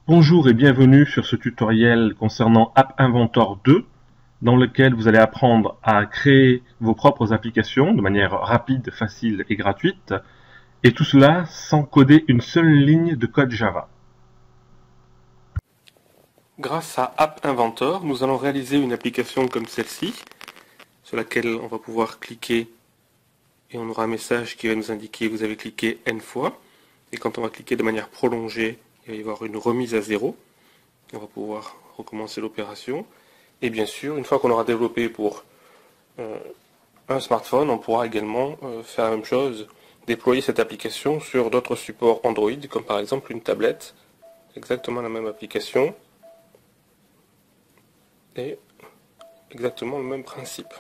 Bonjour et bienvenue sur ce tutoriel concernant App Inventor 2 dans lequel vous allez apprendre à créer vos propres applications de manière rapide, facile et gratuite et tout cela sans coder une seule ligne de code Java. Grâce à App Inventor, nous allons réaliser une application comme celle-ci sur laquelle on va pouvoir cliquer et on aura un message qui va nous indiquer vous avez cliqué N fois et quand on va cliquer de manière prolongée il va y avoir une remise à zéro. On va pouvoir recommencer l'opération. Et bien sûr, une fois qu'on aura développé pour un smartphone, on pourra également faire la même chose, déployer cette application sur d'autres supports Android, comme par exemple une tablette. Exactement la même application. Et exactement le même principe.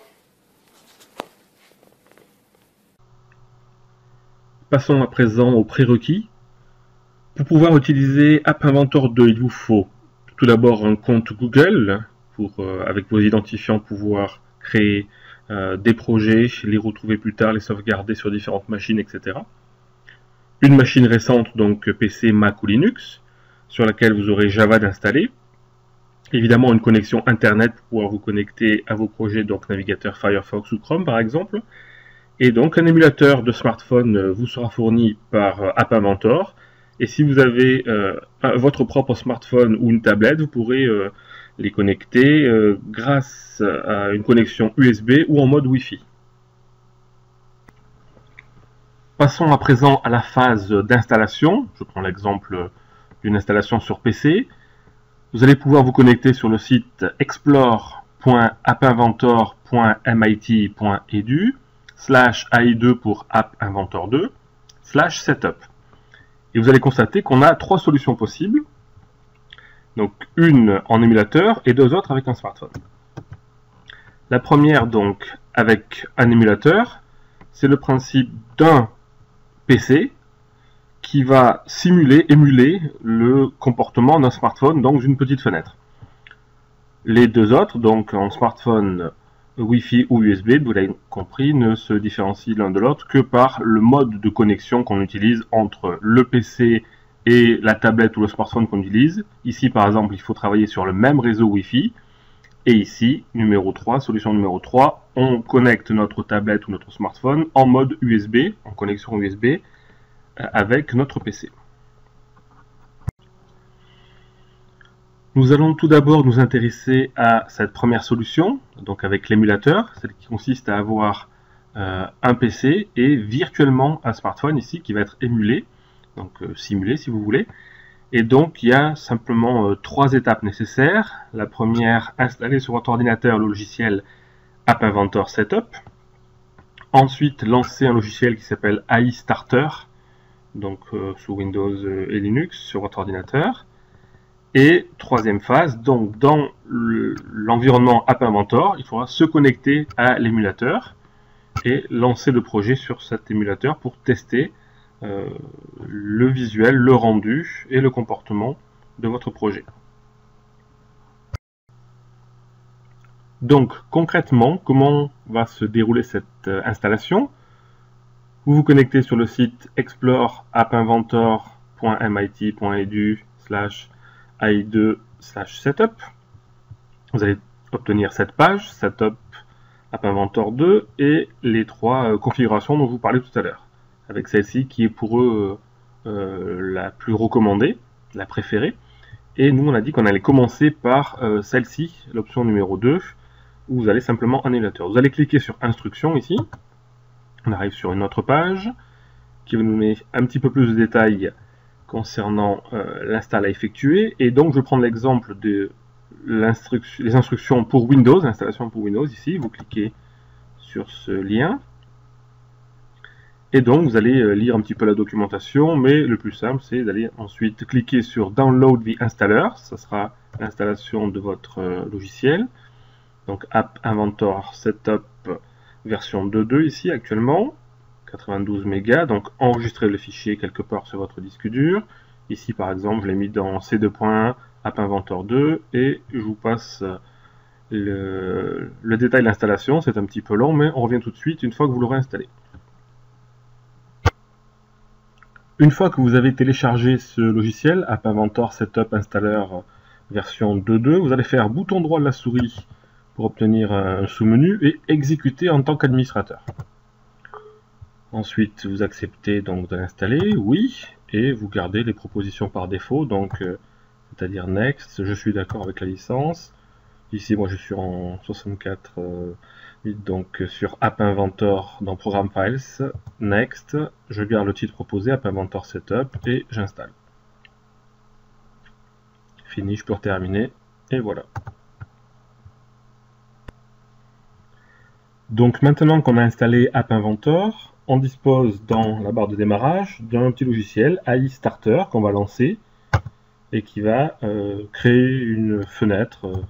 Passons à présent aux prérequis. Pour pouvoir utiliser App Inventor 2, il vous faut tout d'abord un compte Google pour, avec vos identifiants, pouvoir créer des projets, les retrouver plus tard, les sauvegarder sur différentes machines, etc. Une machine récente, donc PC, Mac ou Linux, sur laquelle vous aurez Java d'installer. Évidemment, une connexion Internet pour pouvoir vous connecter à vos projets, donc navigateur Firefox ou Chrome par exemple. Et donc un émulateur de smartphone vous sera fourni par App Inventor. Et si vous avez votre propre smartphone ou une tablette, vous pourrez les connecter grâce à une connexion USB ou en mode Wi-Fi. Passons à présent à la phase d'installation. Je prends l'exemple d'une installation sur PC. Vous allez pouvoir vous connecter sur le site explore.appinventor.mit.edu /AI2 pour App Inventor 2 /setup. Et vous allez constater qu'on a trois solutions possibles. Donc une en émulateur et deux autres avec un smartphone. La première donc avec un émulateur, c'est le principe d'un PC qui va émuler le comportement d'un smartphone dans une petite fenêtre. Les deux autres, donc en smartphone Wi-Fi ou USB, vous l'avez compris, ne se différencient l'un de l'autre que par le mode de connexion qu'on utilise entre le PC et la tablette ou le smartphone qu'on utilise. Ici, par exemple, il faut travailler sur le même réseau Wi-Fi. Et ici, solution numéro 3, on connecte notre tablette ou notre smartphone en mode USB, en connexion USB, avec notre PC. Nous allons tout d'abord nous intéresser à cette première solution, donc avec l'émulateur, celle qui consiste à avoir un PC et virtuellement un smartphone ici qui va être émulé, donc simulé si vous voulez. Et donc il y a simplement trois étapes nécessaires. La première, installer sur votre ordinateur le logiciel App Inventor Setup. Ensuite, lancer un logiciel qui s'appelle AI Starter, donc sous Windows et Linux sur votre ordinateur. Et troisième phase, donc dans l'environnement App Inventor, il faudra se connecter à l'émulateur et lancer le projet sur cet émulateur pour tester le visuel, le rendu et le comportement de votre projet. Donc concrètement, comment va se dérouler cette installation? Vous vous connectez sur le site explore.appinventor.mit.edu /AI2 /setup. Vous allez obtenir cette page, Setup App Inventor 2 et les trois configurations dont je vous parlais tout à l'heure. Avec celle-ci qui est pour eux la plus recommandée, la préférée. Et nous, on a dit qu'on allait commencer par celle-ci, l'option numéro 2, où vous allez simplement en émulateur. Vous allez cliquer sur Instructions ici. On arrive sur une autre page qui va nous donner un petit peu plus de détails concernant l'install à effectuer. Et donc, je vais prendre l'exemple de les instructions pour Windows, l'installation pour Windows ici. Vous cliquez sur ce lien. Et donc, vous allez lire un petit peu la documentation, mais le plus simple, c'est d'aller ensuite cliquer sur Download the Installer. Ça sera l'installation de votre logiciel. Donc, App Inventor Setup version 2.2 ici actuellement, 92 mégas. Donc, enregistrez le fichier quelque part sur votre disque dur. Ici, par exemple, je l'ai mis dans C2.1 App Inventor 2 et je vous passe le détail de l'installation. C'est un petit peu long, mais on revient tout de suite une fois que vous l'aurez installé. Une fois que vous avez téléchargé ce logiciel, App Inventor Setup Installer version 2.2, vous allez faire bouton droit de la souris pour obtenir un sous-menu et exécuter en tant qu'administrateur. Ensuite, vous acceptez donc de l'installer, oui, et vous gardez les propositions par défaut, donc c'est-à-dire Next, je suis d'accord avec la licence. Ici, moi, je suis en 64 donc sur App Inventor dans Program Files, Next, je garde le titre proposé, App Inventor Setup, et j'installe. Fini, je peux terminer, et voilà. Donc maintenant qu'on a installé App Inventor, on dispose dans la barre de démarrage d'un petit logiciel AI Starter qu'on va lancer et qui va créer une fenêtre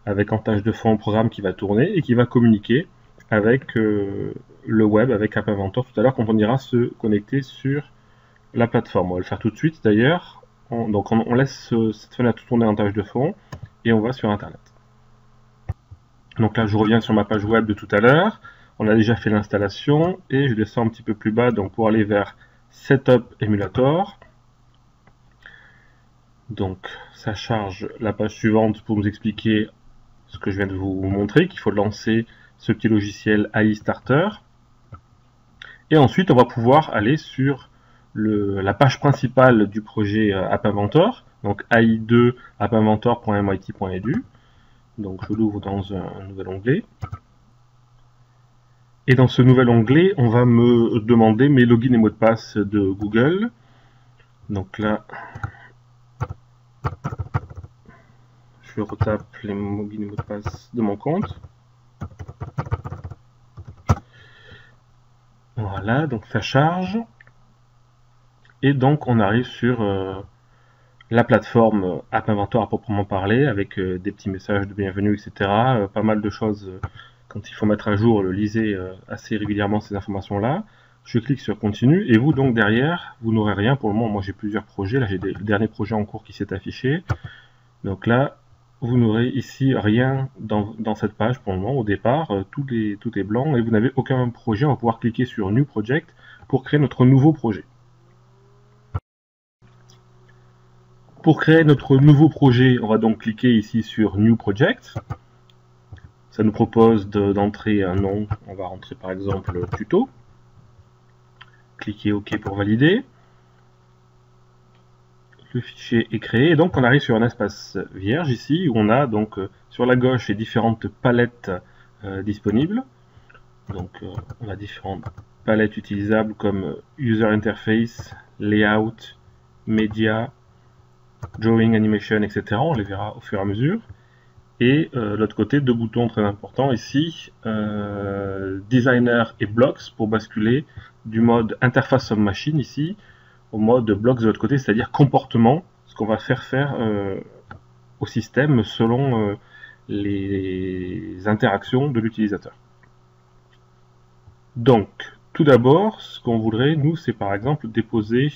avec en tâche de fond un programme qui va tourner et qui va communiquer avec le web, avec App Inventor tout à l'heure quand on ira se connecter sur la plateforme. On va le faire tout de suite d'ailleurs. Donc on laisse cette fenêtre tourner en tâche de fond et on va sur Internet. Donc là je reviens sur ma page web de tout à l'heure. On a déjà fait l'installation et je descends un petit peu plus bas donc pour aller vers Setup Emulator. Donc ça charge la page suivante pour nous expliquer ce que je viens de vous montrer, qu'il faut lancer ce petit logiciel AI Starter. Et ensuite, on va pouvoir aller sur la page principale du projet App Inventor, donc AI2 appinventor.mit.edu. Donc je l'ouvre dans un nouvel onglet. Et dans ce nouvel onglet, on va me demander mes logins et mots de passe de Google. Donc là, je retape les logins et mots de passe de mon compte. Voilà, donc ça charge. Et donc on arrive sur la plateforme App Inventor à proprement parler, avec des petits messages de bienvenue, etc. Pas mal de choses quand il faut mettre à jour, lisez assez régulièrement ces informations-là. Je clique sur continue, et vous donc derrière, vous n'aurez rien pour le moment. Moi j'ai plusieurs projets, là j'ai le dernier projet en cours qui s'est affiché. Donc là, vous n'aurez ici rien dans cette page pour le moment. Au départ, tout est blanc et vous n'avez aucun projet. On va pouvoir cliquer sur New Project pour créer notre nouveau projet. Pour créer notre nouveau projet, on va donc cliquer ici sur New Project. Ça nous propose d'entrer un nom. On va rentrer par exemple tuto. Cliquez OK pour valider. Le fichier est créé et donc on arrive sur un espace vierge ici où on a donc sur la gauche les différentes palettes disponibles. Donc on a différentes palettes utilisables comme User Interface, Layout, Media, Drawing, Animation, etc. On les verra au fur et à mesure. Et de l'autre côté, deux boutons très importants ici, Designer et Blocks pour basculer du mode Interface of Machine ici au mode Blocks de l'autre côté, c'est-à-dire comportement, ce qu'on va faire au système selon les interactions de l'utilisateur. Donc, tout d'abord, ce qu'on voudrait, nous, c'est par exemple déposer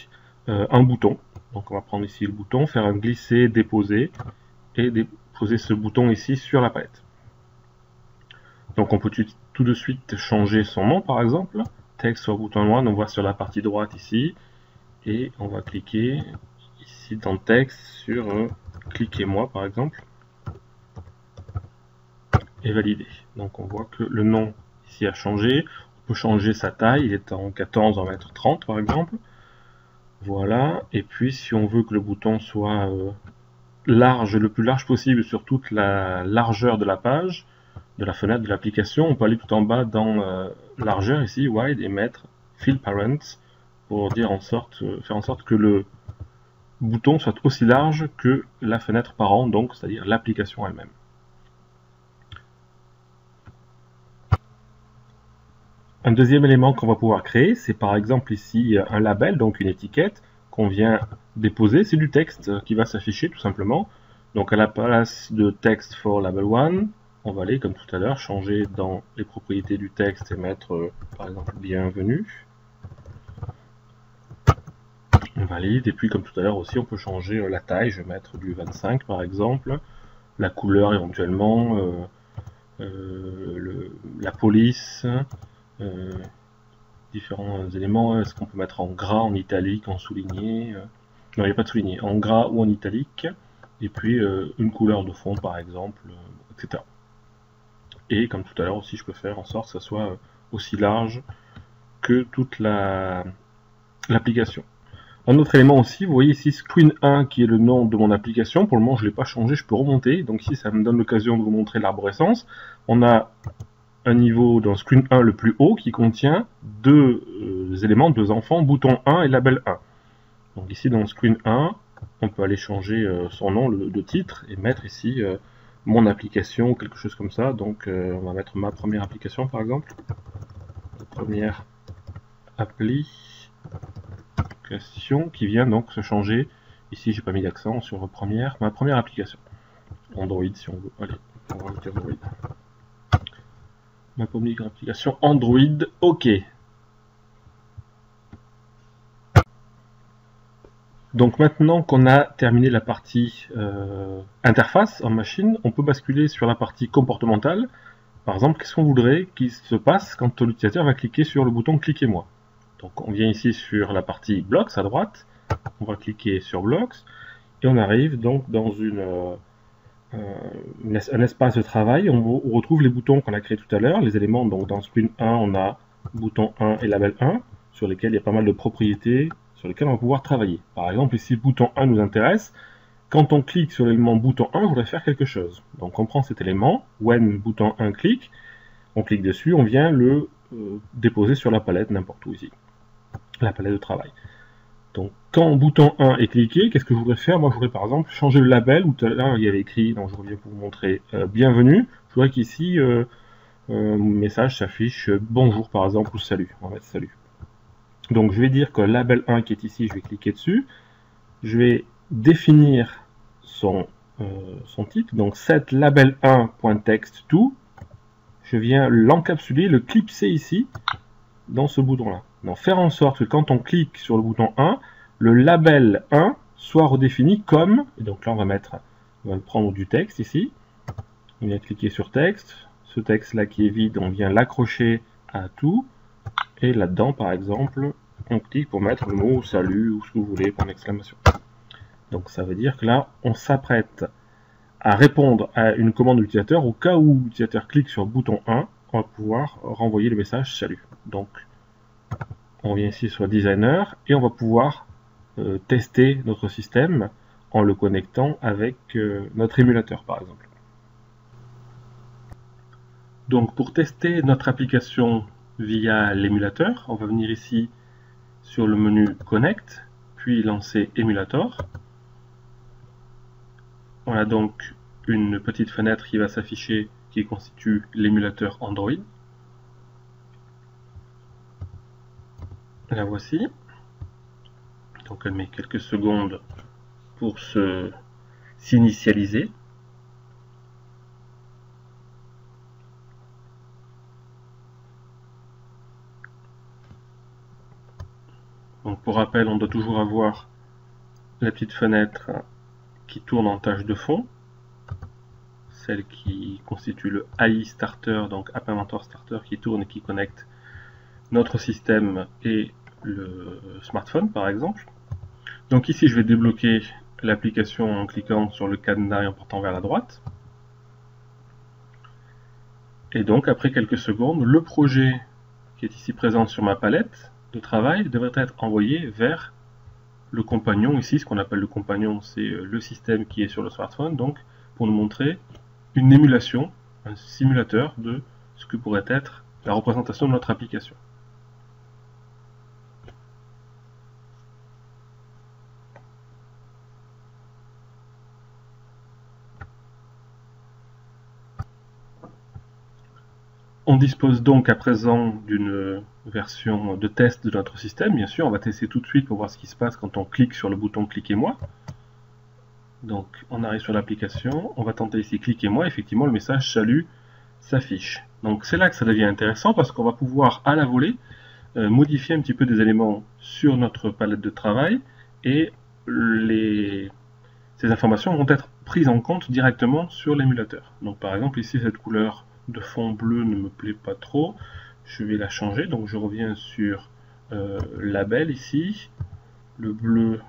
un bouton. Donc on va prendre ici le bouton, faire un glisser, déposer, et déposer ce bouton ici sur la palette. Donc on peut tout de suite changer son nom par exemple, texte sur bouton noir, on voit sur la partie droite ici, et on va cliquer ici dans texte sur cliquez-moi par exemple, et valider. Donc on voit que le nom ici a changé, on peut changer sa taille, il est en 14, on va mettre 30 par exemple. Voilà, et puis si on veut que le bouton soit large, le plus large possible sur toute la largeur de la page, de la fenêtre de l'application, on peut aller tout en bas dans largeur ici, wide, et mettre fill parent pour faire en sorte que le bouton soit aussi large que la fenêtre parent, donc c'est-à-dire l'application elle-même. Un deuxième élément qu'on va pouvoir créer, c'est par exemple ici un label, donc une étiquette qu'on vient déposer. C'est du texte qui va s'afficher tout simplement. Donc à la place de text for label 1, on va aller comme tout à l'heure changer dans les propriétés du texte et mettre par exemple bienvenue. On valide, et puis comme tout à l'heure aussi on peut changer la taille, je vais mettre du 25 par exemple, la couleur éventuellement, la police, différents éléments. Est-ce qu'on peut mettre en gras, en italique, en souligné? Non, il n'y a pas de souligné. En gras ou en italique. Et puis une couleur de fond par exemple, etc. Et comme tout à l'heure aussi, je peux faire en sorte que ça soit aussi large que toute l'application. Un autre élément aussi, vous voyez ici Screen 1 qui est le nom de mon application. Pour le moment, je ne l'ai pas changé, je peux remonter. Donc ici, ça me donne l'occasion de vous montrer l'arborescence. On a un niveau dans Screen 1 le plus haut qui contient deux éléments, deux enfants, bouton 1 et label 1. Donc ici, dans Screen 1, on peut aller changer son nom de titre et mettre ici mon application ou quelque chose comme ça. Donc on va mettre ma première application par exemple. Première appli. Qui vient donc se changer. Ici, j'ai pas mis d'accent sur ma première application. Android, si on veut. Allez, on va rajouter Android. Ma première application Android, OK. Donc maintenant qu'on a terminé la partie interface en machine, on peut basculer sur la partie comportementale. Par exemple, qu'est-ce qu'on voudrait qu'il se passe quand l'utilisateur va cliquer sur le bouton Cliquez-moi. Donc on vient ici sur la partie Blocks à droite, on va cliquer sur Blocks, et on arrive donc dans un espace de travail. On retrouve les boutons qu'on a créés tout à l'heure, les éléments. Donc dans Screen 1, on a bouton 1 et label 1, sur lesquels il y a pas mal de propriétés, sur lesquelles on va pouvoir travailler. Par exemple, ici, le bouton 1 nous intéresse. Quand on clique sur l'élément bouton 1, je voudrais faire quelque chose. Donc on prend cet élément, when bouton 1 clique, on clique dessus, on vient le déposer sur la palette, n'importe où ici. La palette de travail. Donc quand bouton 1 est cliqué, qu'est-ce que je voudrais faire? Moi je voudrais par exemple changer le label, où tout à l'heure il y avait écrit, donc je reviens pour vous montrer bienvenue. Je voudrais qu'ici mon message s'affiche bonjour par exemple, ou salut. On va mettre salut. Donc je vais dire que label 1 qui est ici, je vais cliquer dessus. Je vais définir son titre, donc set label 1.text to. Je viens l'encapsuler, le clipser ici, dans ce bouton-là. Donc faire en sorte que quand on clique sur le bouton 1, le label 1 soit redéfini comme, et donc là on va prendre du texte ici, on vient cliquer sur texte, ce texte-là qui est vide, on vient l'accrocher à tout, et là-dedans par exemple, on clique pour mettre le mot salut ou ce que vous voulez, point d'exclamation. Donc ça veut dire que là, on s'apprête à répondre à une commande de l'utilisateur au cas où l'utilisateur clique sur le bouton 1, on va pouvoir renvoyer le message salut. Donc on vient ici sur Designer et on va pouvoir tester notre système en le connectant avec notre émulateur par exemple. Donc pour tester notre application via l'émulateur, on va venir ici sur le menu Connect, puis lancer Emulator. On a donc une petite fenêtre qui va s'afficher qui constitue l'émulateur Android. La voici. Donc elle met quelques secondes pour s'initialiser. Donc pour rappel, on doit toujours avoir la petite fenêtre qui tourne en tâche de fond, celle qui constitue le AI Starter, donc App Inventor Starter qui tourne et qui connecte notre système et le smartphone par exemple. Donc ici je vais débloquer l'application en cliquant sur le cadenas et en portant vers la droite. Et donc après quelques secondes, le projet qui est ici présent sur ma palette de travail devrait être envoyé vers le compagnon. Ici ce qu'on appelle le compagnon, c'est le système qui est sur le smartphone, donc pour nous montrer une émulation, un simulateur de ce que pourrait être la représentation de notre application. On dispose donc à présent d'une version de test de notre système. Bien sûr, on va tester tout de suite pour voir ce qui se passe quand on clique sur le bouton Cliquez-moi. Donc on arrive sur l'application, on va tenter ici Cliquez-moi, effectivement le message Salut s'affiche. Donc c'est là que ça devient intéressant parce qu'on va pouvoir à la volée modifier un petit peu des éléments sur notre palette de travail et ces informations vont être prises en compte directement sur l'émulateur. Donc par exemple ici cette couleur de fond bleu ne me plaît pas trop, je vais la changer. Donc je reviens sur label ici. Le bleu,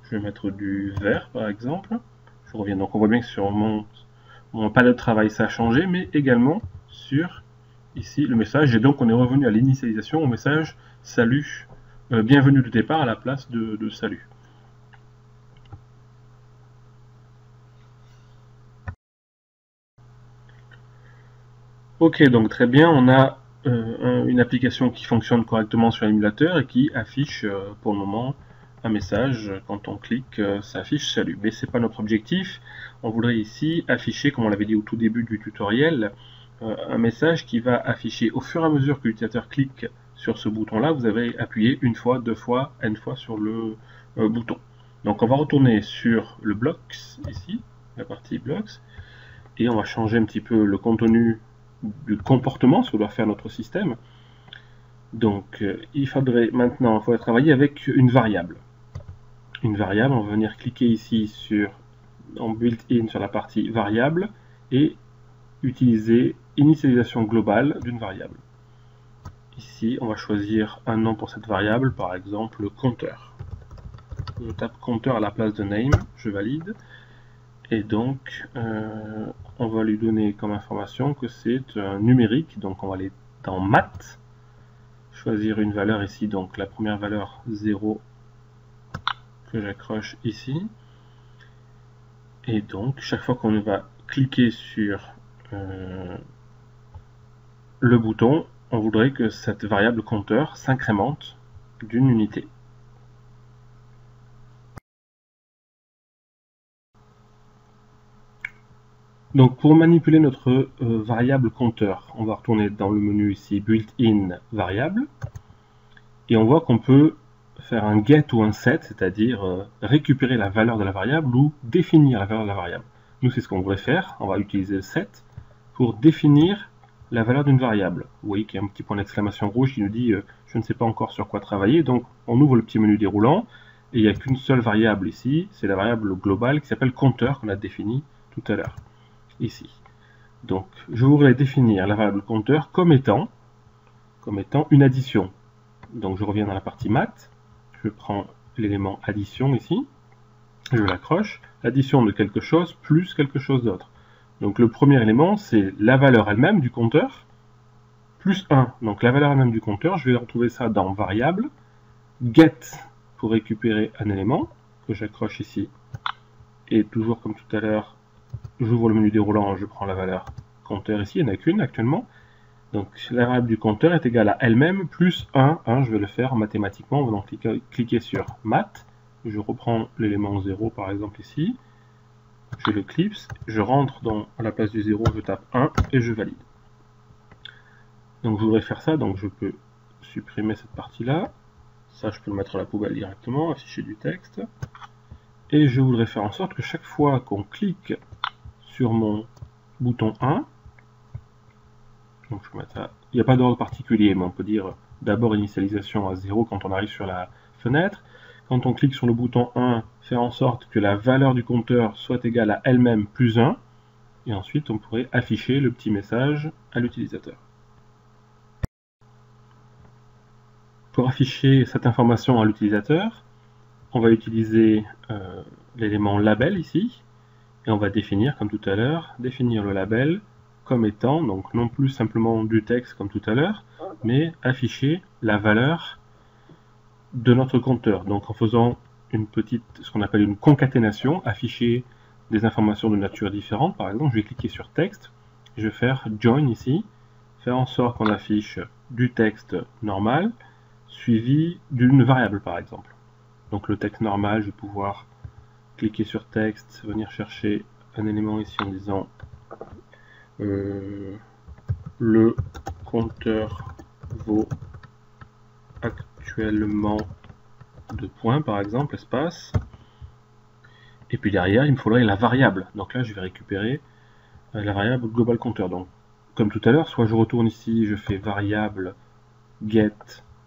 je vais mettre du vert par exemple. Je reviens. Donc on voit bien que sur mon palette de travail ça a changé, mais également sur ici le message. Et donc on est revenu à l'initialisation au message salut, bienvenue de départ à la place de salut. Ok, donc très bien, on a une application qui fonctionne correctement sur l'émulateur et qui affiche pour le moment un message. Quand on clique, ça affiche salut. Mais ce n'est pas notre objectif. On voudrait ici afficher, comme on l'avait dit au tout début du tutoriel, un message qui va afficher au fur et à mesure que l'utilisateur clique sur ce bouton-là. Vous avez appuyé une fois, deux fois, n fois sur le bouton. Donc on va retourner sur le blocks ici, la partie blocks, et on va changer un petit peu le contenu du comportement, ce que doit faire notre système. Donc il faudrait maintenant travailler avec une variable. Une variable, on va venir cliquer ici en built-in sur la partie variable et utiliser initialisation globale d'une variable. Ici, on va choisir un nom pour cette variable, par exemple compteur. Je tape compteur à la place de name, je valide. Et donc, on va lui donner comme information que c'est un numérique. Donc, on va aller dans maths, choisir une valeur ici. Donc, la première valeur 0 que j'accroche ici. Et donc, chaque fois qu'on va cliquer sur le bouton, on voudrait que cette variable compteur s'incrémente d'une unité. Donc pour manipuler notre variable compteur, on va retourner dans le menu ici built-in variable et on voit qu'on peut faire un get ou un set, c'est-à-dire récupérer la valeur de la variable ou définir la valeur de la variable. Nous c'est ce qu'on voudrait faire, on va utiliser le set pour définir la valeur d'une variable. Vous voyez qu'il y a un petit point d'exclamation rouge qui nous dit je ne sais pas encore sur quoi travailler, donc on ouvre le petit menu déroulant et il n'y a qu'une seule variable ici, c'est la variable globale qui s'appelle compteur qu'on a définie tout à l'heure. Ici. Donc, je voudrais définir la variable compteur comme étant une addition. Donc, je reviens dans la partie maths, je prends l'élément addition ici, je l'accroche, l'addition de quelque chose plus quelque chose d'autre. Donc, le premier élément, c'est la valeur elle-même du compteur, plus 1. Donc, la valeur elle-même du compteur, je vais retrouver ça dans variable, get pour récupérer un élément, que j'accroche ici, et toujours comme tout à l'heure, j'ouvre le menu déroulant, je prends la valeur compteur ici, il n'y en a qu'une actuellement. Donc la variable du compteur est égale à elle-même plus 1. Je vais le faire mathématiquement en venant cliquer sur math. Je reprends l'élément 0 par exemple ici. Je l'éclipse, je rentre à la place du 0, je tape 1 et je valide. Donc je voudrais faire ça, donc je peux supprimer cette partie-là. Ça je peux le mettre à la poubelle directement, afficher du texte. Et je voudrais faire en sorte que chaque fois qu'on clique sur mon bouton 1, donc je peux mettre ça, il n'y a pas d'ordre particulier, mais on peut dire d'abord initialisation à 0 quand on arrive sur la fenêtre. Quand on clique sur le bouton 1, faire en sorte que la valeur du compteur soit égale à elle-même plus 1, et ensuite on pourrait afficher le petit message à l'utilisateur. Pour afficher cette information à l'utilisateur, on va utiliser l'élément label ici, et on va définir, comme tout à l'heure, définir le label comme étant, donc non plus simplement du texte comme tout à l'heure, mais afficher la valeur de notre compteur. Donc en faisant ce qu'on appelle une concaténation, afficher des informations de nature différente. Par exemple, je vais cliquer sur texte, je vais faire join ici, faire en sorte qu'on affiche du texte normal, suivi d'une variable par exemple. Donc le texte normal, je vais pouvoir cliquer sur texte, venir chercher un élément ici en disant le compteur vaut actuellement 2 points par exemple, espace. Et puis derrière, il me faudrait la variable. Donc là, je vais récupérer la variable global compteur. Donc, comme tout à l'heure, soit je retourne ici, je fais variable get,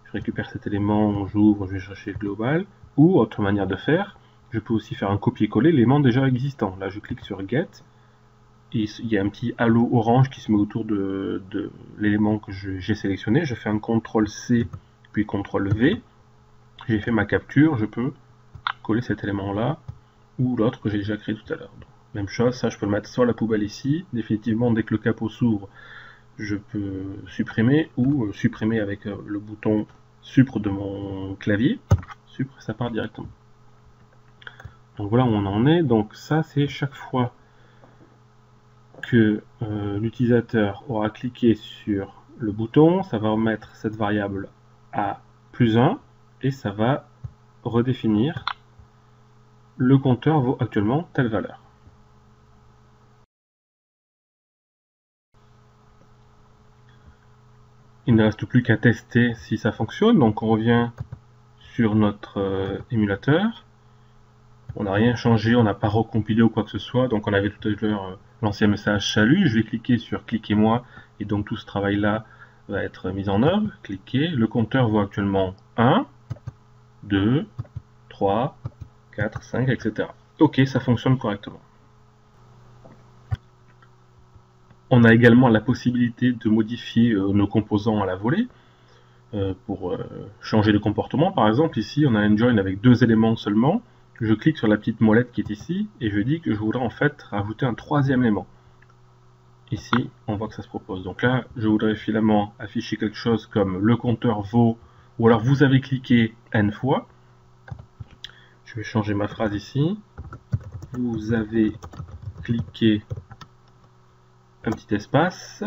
je récupère cet élément, j'ouvre, je vais chercher le global. Ou, autre manière de faire, je peux aussi faire un copier-coller l'élément déjà existant. Là, je clique sur get, il y a un petit halo orange qui se met autour de l'élément que j'ai sélectionné. Je fais un CTRL-C puis CTRL-V. J'ai fait ma capture, je peux coller cet élément-là ou l'autre que j'ai déjà créé tout à l'heure. Même chose, ça je peux le mettre sur la poubelle ici. Définitivement, dès que le capot s'ouvre, je peux supprimer ou supprimer avec le bouton Supr de mon clavier. Supr, ça part directement. Donc voilà où on en est. Donc ça, c'est chaque fois que l'utilisateur aura cliqué sur le bouton, ça va remettre cette variable à +1 et ça va redéfinir le compteur vaut actuellement telle valeur. Il ne reste plus qu'à tester si ça fonctionne. Donc on revient sur notre émulateur. On n'a rien changé, on n'a pas recompilé ou quoi que ce soit. Donc on avait tout à l'heure l'ancien message salut. Je vais cliquer sur cliquez-moi et donc tout ce travail-là va être mis en œuvre. Cliquez. Le compteur vaut actuellement 1, 2, 3, 4, 5, etc. Ok, ça fonctionne correctement. On a également la possibilité de modifier nos composants à la volée pour changer de comportement. Par exemple, ici, on a un join avec 2 éléments seulement. Je clique sur la petite molette qui est ici et je dis que je voudrais en fait rajouter un 3e élément. Ici, on voit que ça se propose. Donc là, je voudrais finalement afficher quelque chose comme le compteur vaut, ou alors vous avez cliqué n fois. Je vais changer ma phrase ici. Vous avez cliqué un petit espace,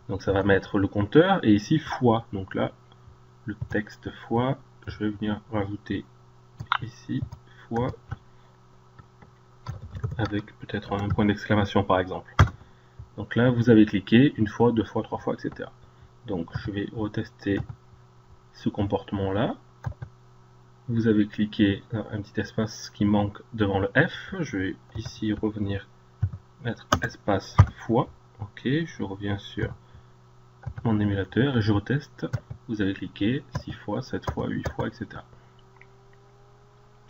donc ça va mettre le compteur, et ici fois, donc là le texte fois, je vais venir rajouter ici fois avec peut-être un point d'exclamation par exemple. Donc là vous avez cliqué 1 fois, 2 fois, 3 fois, etc. Donc je vais retester ce comportement là. Vous avez cliqué un petit espace qui manque devant le F, je vais ici revenir mettre espace fois. Ok, je reviens sur mon émulateur et je reteste. Vous avez cliqué 6 fois, 7 fois, 8 fois, etc.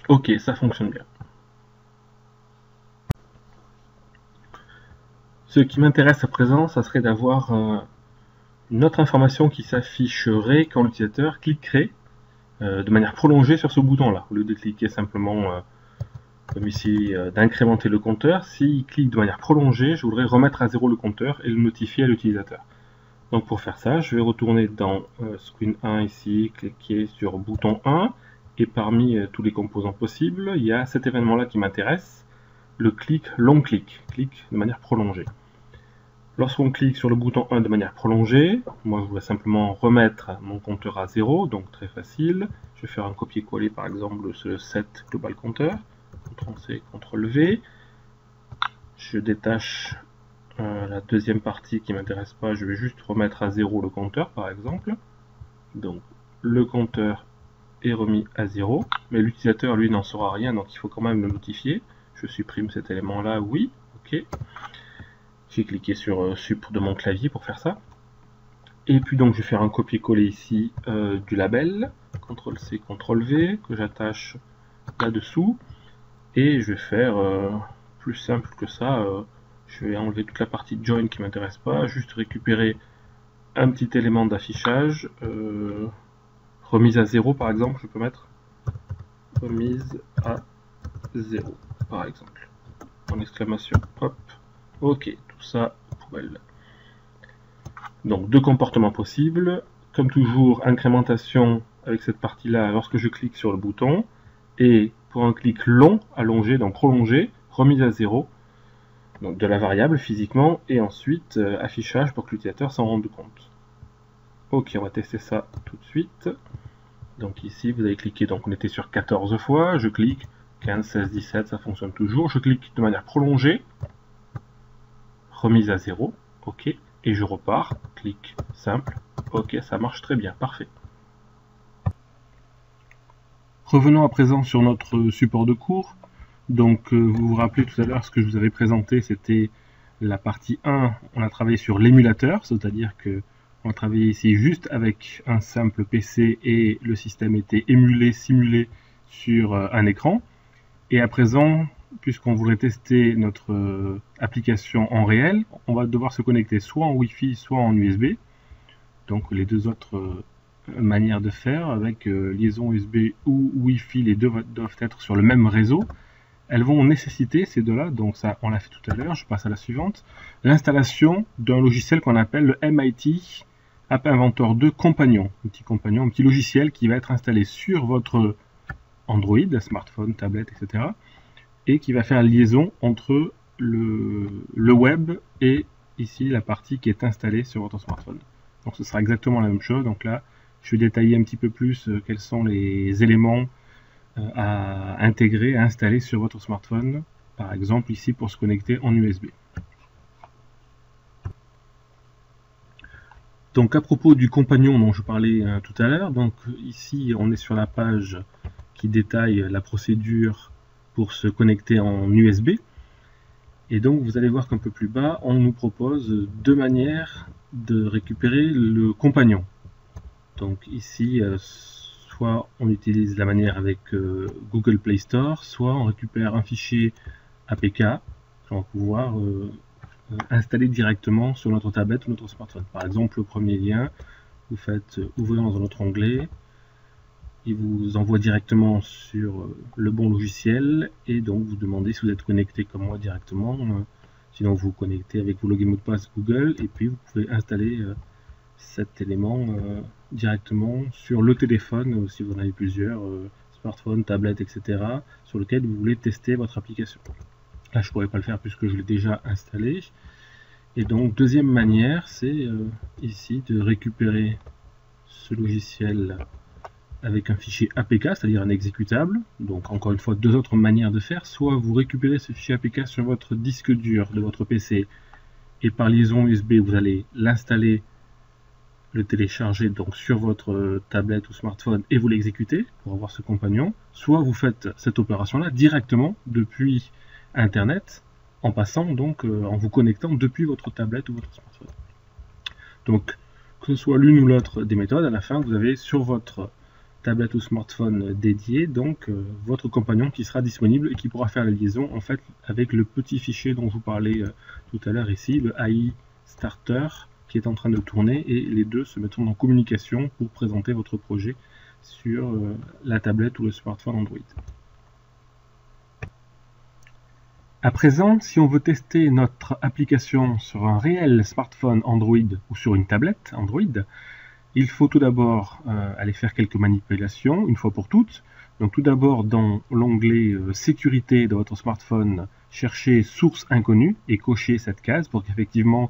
Ok, ça fonctionne bien. Ce qui m'intéresse à présent, ça serait d'avoir une autre information qui s'afficherait quand l'utilisateur cliquerait de manière prolongée sur ce bouton-là, au lieu de cliquer simplement comme ici, d'incrémenter le compteur. S'il clique de manière prolongée, je voudrais remettre à 0 le compteur et le notifier à l'utilisateur. Donc pour faire ça, je vais retourner dans Screen 1 ici, cliquer sur bouton 1, et parmi tous les composants possibles, il y a cet événement-là qui m'intéresse, le clic long clic, clic de manière prolongée. Lorsqu'on clique sur le bouton 1 de manière prolongée, moi je voudrais simplement remettre mon compteur à 0, donc très facile. Je vais faire un copier-coller par exemple sur le set global compteur. CTRL-C, CTRL-V. Je détache la deuxième partie qui ne m'intéresse pas, je vais juste remettre à 0 le compteur par exemple. Donc le compteur est remis à 0, mais l'utilisateur lui n'en saura rien, donc il faut quand même le notifier. Je supprime cet élément là, oui, ok. J'ai cliqué sur Supr de mon clavier pour faire ça. Et puis donc je vais faire un copier-coller ici du label, CTRL-C, CTRL-V, que j'attache là-dessous. Et je vais faire plus simple que ça, je vais enlever toute la partie join qui ne m'intéresse pas, juste récupérer un petit élément d'affichage, remise à 0 par exemple, je peux mettre remise à 0 par exemple, en exclamation, hop, ok, tout ça, poubelle. Donc 2 comportements possibles, comme toujours, incrémentation avec cette partie-là lorsque je clique sur le bouton, et pour un clic long, allongé, donc prolongé, remise à 0, donc de la variable physiquement, et ensuite affichage pour que l'utilisateur s'en rende compte. Ok, on va tester ça tout de suite. Donc ici, vous avez cliqué, donc on était sur 14 fois, je clique, 15, 16, 17, ça fonctionne toujours, je clique de manière prolongée, remise à 0, ok, et je repars, clic simple, ok, ça marche très bien, parfait. Revenons à présent sur notre support de cours. Donc vous vous rappelez tout à l'heure ce que je vous avais présenté, c'était la partie 1, on a travaillé sur l'émulateur, c'est-à-dire que on a travaillé ici juste avec un simple PC et le système était émulé, simulé sur un écran. Et à présent, puisqu'on voudrait tester notre application en réel, on va devoir se connecter soit en Wi-Fi, soit en USB. Donc les deux autres manières de faire, avec liaison USB ou Wi-Fi, les deux doivent être sur le même réseau. Elles vont nécessiter, ces deux-là, donc ça on l'a fait tout à l'heure, je passe à la suivante, l'installation d'un logiciel qu'on appelle le MIT App Inventor 2 Companion, un petit logiciel qui va être installé sur votre Android, smartphone, tablette, etc. et qui va faire la liaison entre le web et ici la partie qui est installée sur votre smartphone. Donc ce sera exactement la même chose. Donc là, je vais détailler un petit peu plus quels sont les éléments à intégrer, à installer sur votre smartphone. Par exemple ici pour se connecter en USB. Donc à propos du compagnon dont je parlais tout à l'heure, donc ici on est sur la page qui détaille la procédure pour se connecter en USB. Et donc vous allez voir qu'un peu plus bas, on nous propose deux manières de récupérer le compagnon. Donc ici, soit on utilise la manière avec Google Play Store, soit on récupère un fichier APK qu'on va pouvoir installer directement sur notre tablette ou notre smartphone. Par exemple, le premier lien, vous faites ouvrir dans un autre onglet, il vous envoie directement sur le bon logiciel et donc vous demandez si vous êtes connecté comme moi directement. Sinon vous vous connectez avec vos login mot de passe Google et puis vous pouvez installer cet élément directement sur le téléphone si vous en avez plusieurs, smartphone, tablette, etc. sur lequel vous voulez tester votre application. Là je ne pourrais pas le faire puisque je l'ai déjà installé. Et donc deuxième manière c'est ici de récupérer ce logiciel avec un fichier APK, c'est-à-dire un exécutable. Donc encore une fois, deux autres manières de faire. Soit vous récupérez ce fichier APK sur votre disque dur de votre PC et par liaison USB, vous allez l'installer, le télécharger donc sur votre tablette ou smartphone et vous l'exécutez pour avoir ce compagnon. Soit vous faites cette opération-là directement depuis Internet en passant donc en vous connectant depuis votre tablette ou votre smartphone. Donc que ce soit l'une ou l'autre des méthodes, à la fin vous avez sur votre tablette ou smartphone dédié, donc votre compagnon qui sera disponible et qui pourra faire la liaison en fait avec le petit fichier dont je vous parlais tout à l'heure ici, le AI Starter qui est en train de tourner et les deux se mettront en communication pour présenter votre projet sur la tablette ou le smartphone Android. À présent, si on veut tester notre application sur un réel smartphone Android ou sur une tablette Android, il faut tout d'abord aller faire quelques manipulations, une fois pour toutes. Donc tout d'abord dans l'onglet sécurité de votre smartphone, cherchez source inconnue et cochez cette case pour qu'effectivement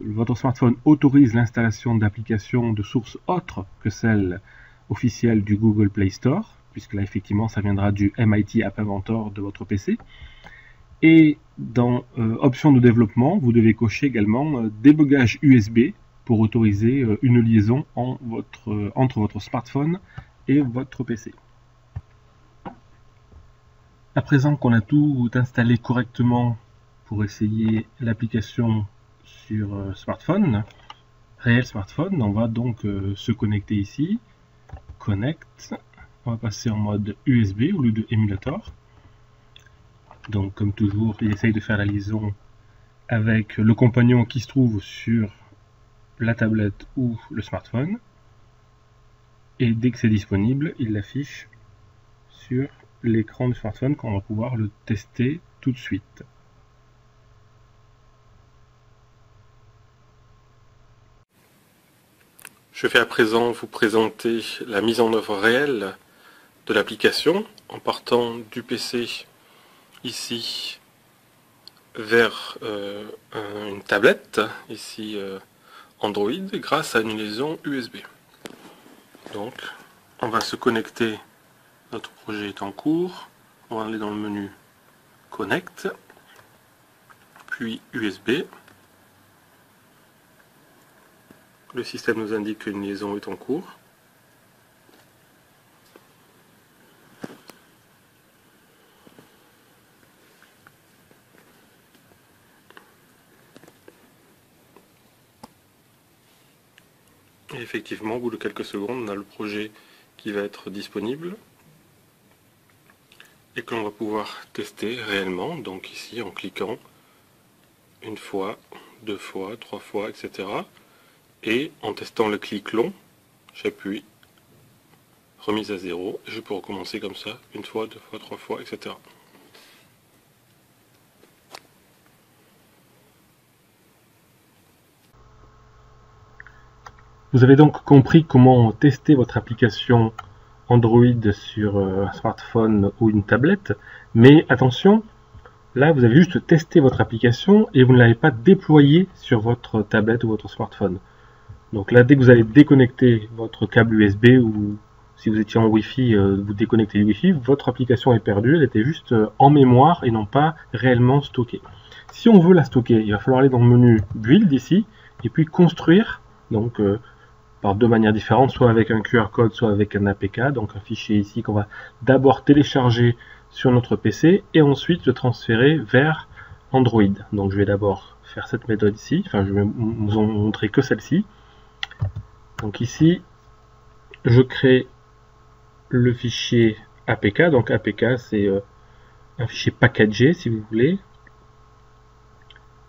votre smartphone autorise l'installation d'applications de sources autres que celles officielles du Google Play Store, puisque là effectivement ça viendra du MIT App Inventor de votre PC. Et dans options de développement, vous devez cocher également débogage USB pour autoriser une liaison entre votre smartphone et votre PC. À présent qu'on a tout installé correctement pour essayer l'application sur smartphone, réel smartphone, on va donc se connecter ici, connect, on va passer en mode USB au lieu de émulateur. Donc comme toujours, il essaye de faire la liaison avec le compagnon qui se trouve sur la tablette ou le smartphone. Et dès que c'est disponible, il l'affiche sur l'écran du smartphone quand on va pouvoir le tester tout de suite. Je vais à présent vous présenter la mise en œuvre réelle de l'application en partant du PC ici vers une tablette, ici Android, grâce à une liaison USB. Donc on va se connecter, notre projet est en cours, on va aller dans le menu Connect, puis USB. Le système nous indique qu'une liaison est en cours. Et effectivement, au bout de quelques secondes, on a le projet qui va être disponible. et que l'on va pouvoir tester réellement. Donc ici en cliquant une fois, deux fois, trois fois, etc. Et en testant le clic long, j'appuie, remise à 0, et je peux recommencer comme ça, une fois, deux fois, trois fois, etc. Vous avez donc compris comment tester votre application Android sur un smartphone ou une tablette, mais attention, là vous avez juste testé votre application et vous ne l'avez pas déployée sur votre tablette ou votre smartphone. Donc là, dès que vous allez déconnecter votre câble USB ou si vous étiez en Wi-Fi, vous déconnectez le Wi-Fi, votre application est perdue, elle était juste en mémoire et non pas réellement stockée. Si on veut la stocker, il va falloir aller dans le menu Build ici et puis construire, donc par deux manières différentes, soit avec un QR code, soit avec un APK, donc un fichier ici qu'on va d'abord télécharger sur notre PC et ensuite le transférer vers Android. Donc je vais d'abord faire cette méthode ici, enfin je vais vous en montrer que celle-ci. Donc ici, je crée le fichier APK, donc APK c'est un fichier packagé si vous voulez,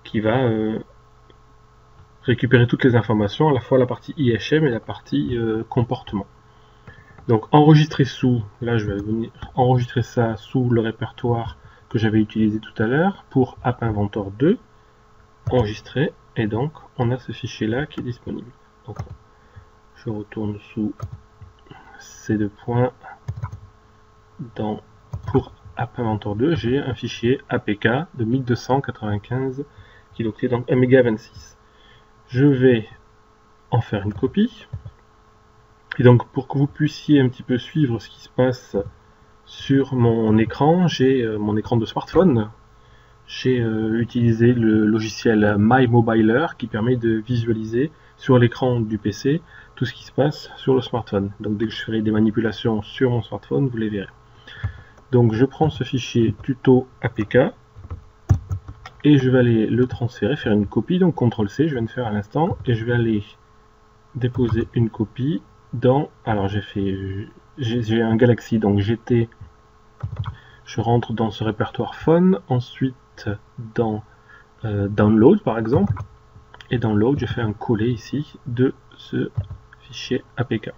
qui va récupérer toutes les informations, à la fois la partie IHM et la partie comportement. Donc enregistrer sous, là je vais venir enregistrer ça sous le répertoire que j'avais utilisé tout à l'heure pour App Inventor 2, enregistrer, et donc on a ce fichier là qui est disponible. Donc je retourne sous ces deux points, pour App Inventor 2, j'ai un fichier APK de 1295 kiloclés, donc 1,26 MB. Je vais en faire une copie. Et donc pour que vous puissiez un petit peu suivre ce qui se passe sur mon écran, j'ai mon écran de smartphone. J'ai utilisé le logiciel MyMobiler qui permet de visualiser sur l'écran du PC tout ce qui se passe sur le smartphone. Donc dès que je ferai des manipulations sur mon smartphone, vous les verrez. Donc je prends ce fichier tuto APK et je vais aller le transférer, faire une copie, donc CTRL-C, je viens de faire à l'instant, et je vais aller déposer une copie dans, alors j'ai un Galaxy, donc GT, je rentre dans ce répertoire phone, ensuite dans Download par exemple, et Download, je fais un coller ici de ce fichier APK,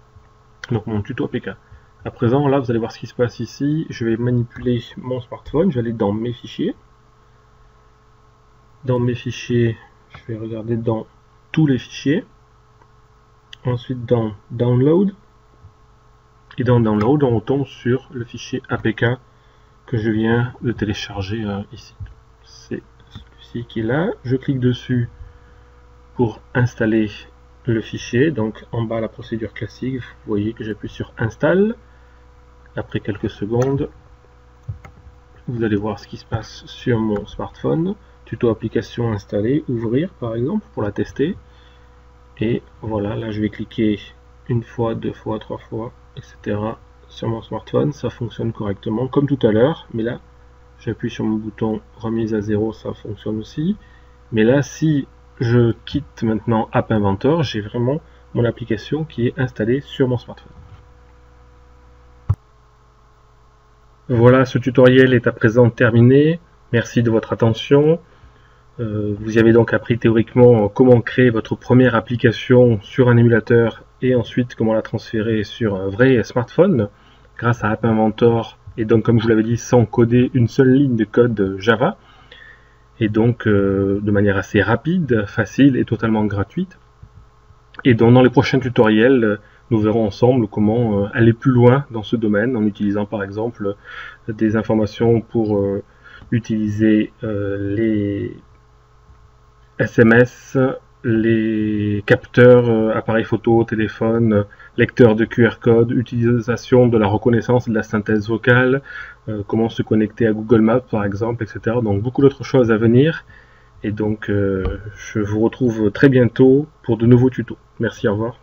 donc mon tuto APK. À présent, là, vous allez voir ce qui se passe ici, je vais manipuler mon smartphone, je vais aller dans mes fichiers. Dans mes fichiers, je vais regarder dans tous les fichiers. Ensuite dans Download. Et dans Download, on tombe sur le fichier APK que je viens de télécharger ici. C'est celui-ci qui est là. Je clique dessus pour installer le fichier. Donc en bas, la procédure classique. Vous voyez que j'appuie sur Install. Après quelques secondes, vous allez voir ce qui se passe sur mon smartphone. Tuto application installée, ouvrir par exemple pour la tester. Et voilà, là je vais cliquer une fois, deux fois, trois fois, etc. sur mon smartphone. Ça fonctionne correctement comme tout à l'heure. Mais là, j'appuie sur mon bouton remise à 0, ça fonctionne aussi. Mais là, si je quitte maintenant App Inventor, j'ai vraiment mon application qui est installée sur mon smartphone. Voilà, ce tutoriel est à présent terminé. Merci de votre attention. Vous y avez donc appris théoriquement comment créer votre première application sur un émulateur et ensuite comment la transférer sur un vrai smartphone grâce à App Inventor et donc comme je vous l'avais dit sans coder une seule ligne de code Java et donc de manière assez rapide, facile et totalement gratuite. Et donc dans les prochains tutoriels, nous verrons ensemble comment aller plus loin dans ce domaine en utilisant par exemple des informations pour utiliser les SMS, les capteurs, appareils photo, téléphone, lecteurs de QR code, utilisation de la reconnaissance et de la synthèse vocale, comment se connecter à Google Maps par exemple, etc. Donc beaucoup d'autres choses à venir. Et donc je vous retrouve très bientôt pour de nouveaux tutos. Merci, au revoir.